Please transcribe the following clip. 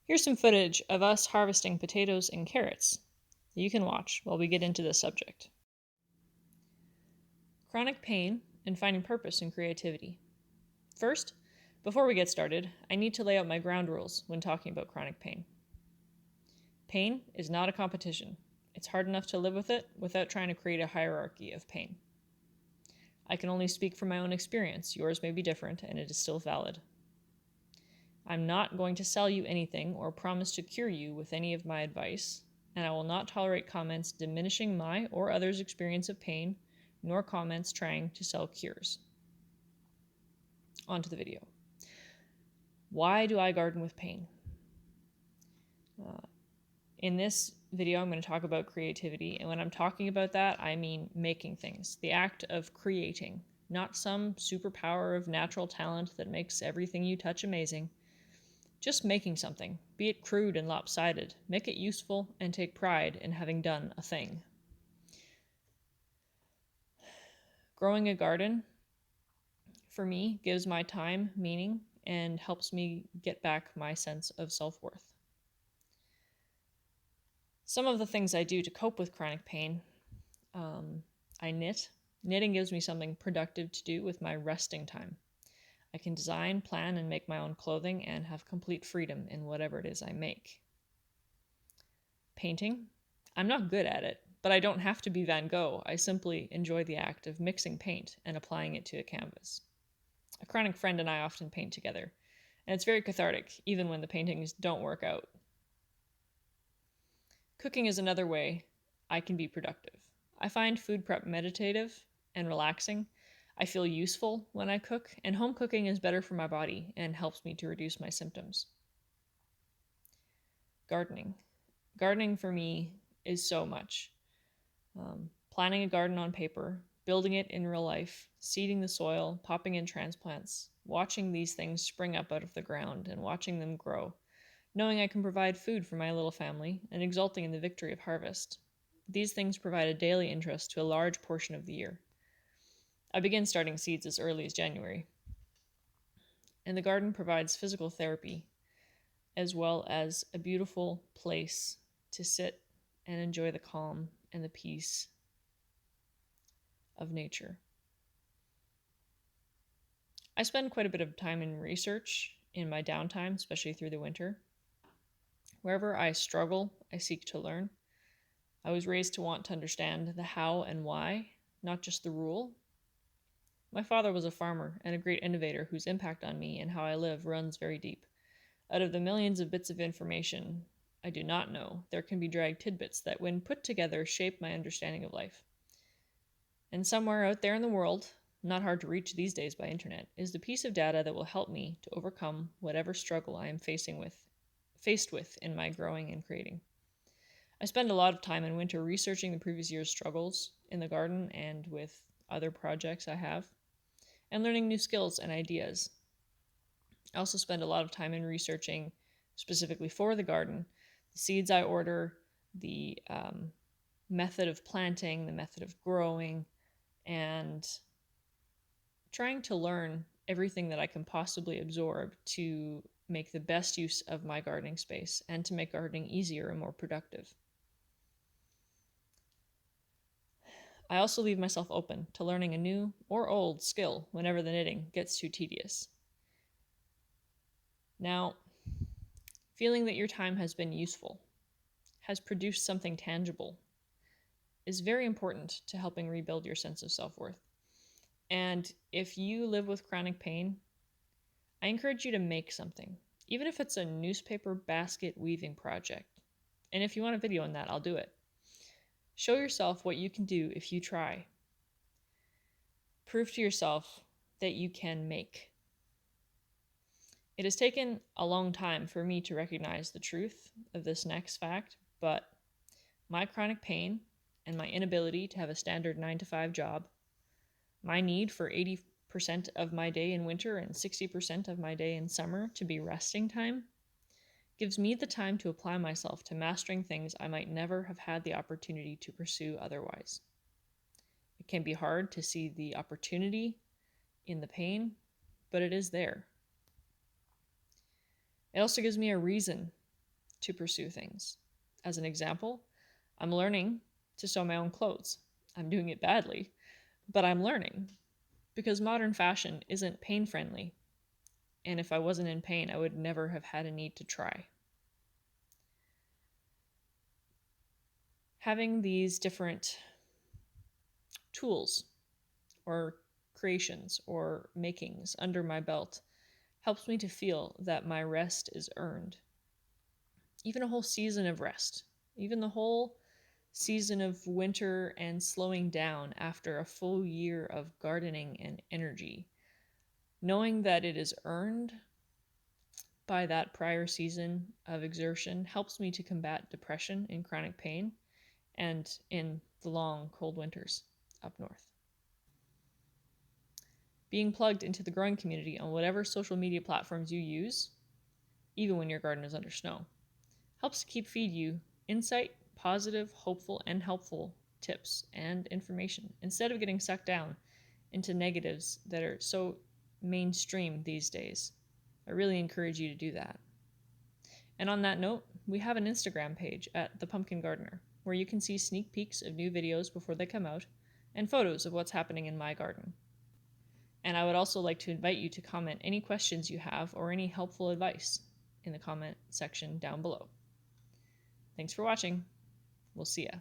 Here's some footage of us harvesting potatoes and carrots that you can watch while we get into this subject. Chronic pain and finding purpose and creativity. First, before we get started, I need to lay out my ground rules when talking about chronic pain. Pain is not a competition. It's hard enough to live with it without trying to create a hierarchy of pain. I can only speak from my own experience. Yours may be different, and it is still valid. I'm not going to sell you anything or promise to cure you with any of my advice, and I will not tolerate comments diminishing my or others' experience of pain, nor comments trying to sell cures. On to the video. Why do I garden with pain? In this video, I'm going to talk about creativity, and when I'm talking about that, I mean making things, the act of creating, not some superpower of natural talent that makes everything you touch amazing. Just making something, be it crude and lopsided, make it useful, and take pride in having done a thing. Growing a garden, for me, gives my time meaning and helps me get back my sense of self-worth. Some of the things I do to cope with chronic pain, I knit. Knitting gives me something productive to do with my resting time. I can design, plan, and make my own clothing and have complete freedom in whatever it is I make. Painting. I'm not good at it, but I don't have to be Van Gogh. I simply enjoy the act of mixing paint and applying it to a canvas. A chronic friend and I often paint together, and it's very cathartic, even when the paintings don't work out. Cooking is another way I can be productive. I find food prep meditative and relaxing. I feel useful when I cook, and home cooking is better for my body and helps me to reduce my symptoms. Gardening. Gardening for me is so much. Planning a garden on paper, building it in real life, seeding the soil, popping in transplants, watching these things spring up out of the ground and watching them grow, knowing I can provide food for my little family, and exulting in the victory of harvest. These things provide a daily interest to a large portion of the year. I begin starting seeds as early as January. And the garden provides physical therapy, as well as a beautiful place to sit and enjoy the calm and the peace of nature. I spend quite a bit of time in research in my downtime, especially through the winter. Wherever I struggle, I seek to learn. I was raised to want to understand the how and why, not just the rule. My father was a farmer and a great innovator whose impact on me and how I live runs very deep. Out of the millions of bits of information I do not know, there can be dragged tidbits that, when put together, shape my understanding of life. And somewhere out there in the world, not hard to reach these days by internet, is the piece of data that will help me to overcome whatever struggle I am faced with in my growing and creating. I spend a lot of time in winter researching the previous year's struggles in the garden and with other projects I have, and learning new skills and ideas. I also spend a lot of time in researching, specifically for the garden, the seeds I order, the method of planting, the method of growing, and trying to learn everything that I can possibly absorb to make the best use of my gardening space and to make gardening easier and more productive. I also leave myself open to learning a new or old skill whenever the knitting gets too tedious. Now, feeling that your time has been useful, has produced something tangible, is very important to helping rebuild your sense of self-worth. And if you live with chronic pain, I encourage you to make something, even if it's a newspaper basket weaving project. And if you want a video on that, I'll do it. Show yourself what you can do if you try. Prove to yourself that you can make. It has taken a long time for me to recognize the truth of this next fact, but my chronic pain and my inability to have a standard 9-to-5 job, my need for 80% of my day in winter and 60% of my day in summer to be resting time, gives me the time to apply myself to mastering things I might never have had the opportunity to pursue otherwise. It can be hard to see the opportunity in the pain, but it is there. It also gives me a reason to pursue things. As an example, I'm learning to sew my own clothes. I'm doing it badly, but I'm learning because modern fashion isn't pain friendly. And if I wasn't in pain, I would never have had a need to try. Having these different tools or creations or makings under my belt helps me to feel that my rest is earned. Even a whole season of rest, even the whole season of winter and slowing down after a full year of gardening and energy, knowing that it is earned by that prior season of exertion helps me to combat depression and chronic pain and in the long cold winters up north. Being plugged into the growing community on whatever social media platforms you use, even when your garden is under snow, helps to feed you insight, positive, hopeful, and helpful tips and information instead of getting sucked down into negatives that are so mainstream these days. I really encourage you to do that. And on that note, we have an Instagram page at The Pumpkin Gardener, where you can see sneak peeks of new videos before they come out and photos of what's happening in my garden. And I would also like to invite you to comment any questions you have or any helpful advice in the comment section down below. Thanks for watching. We'll see ya.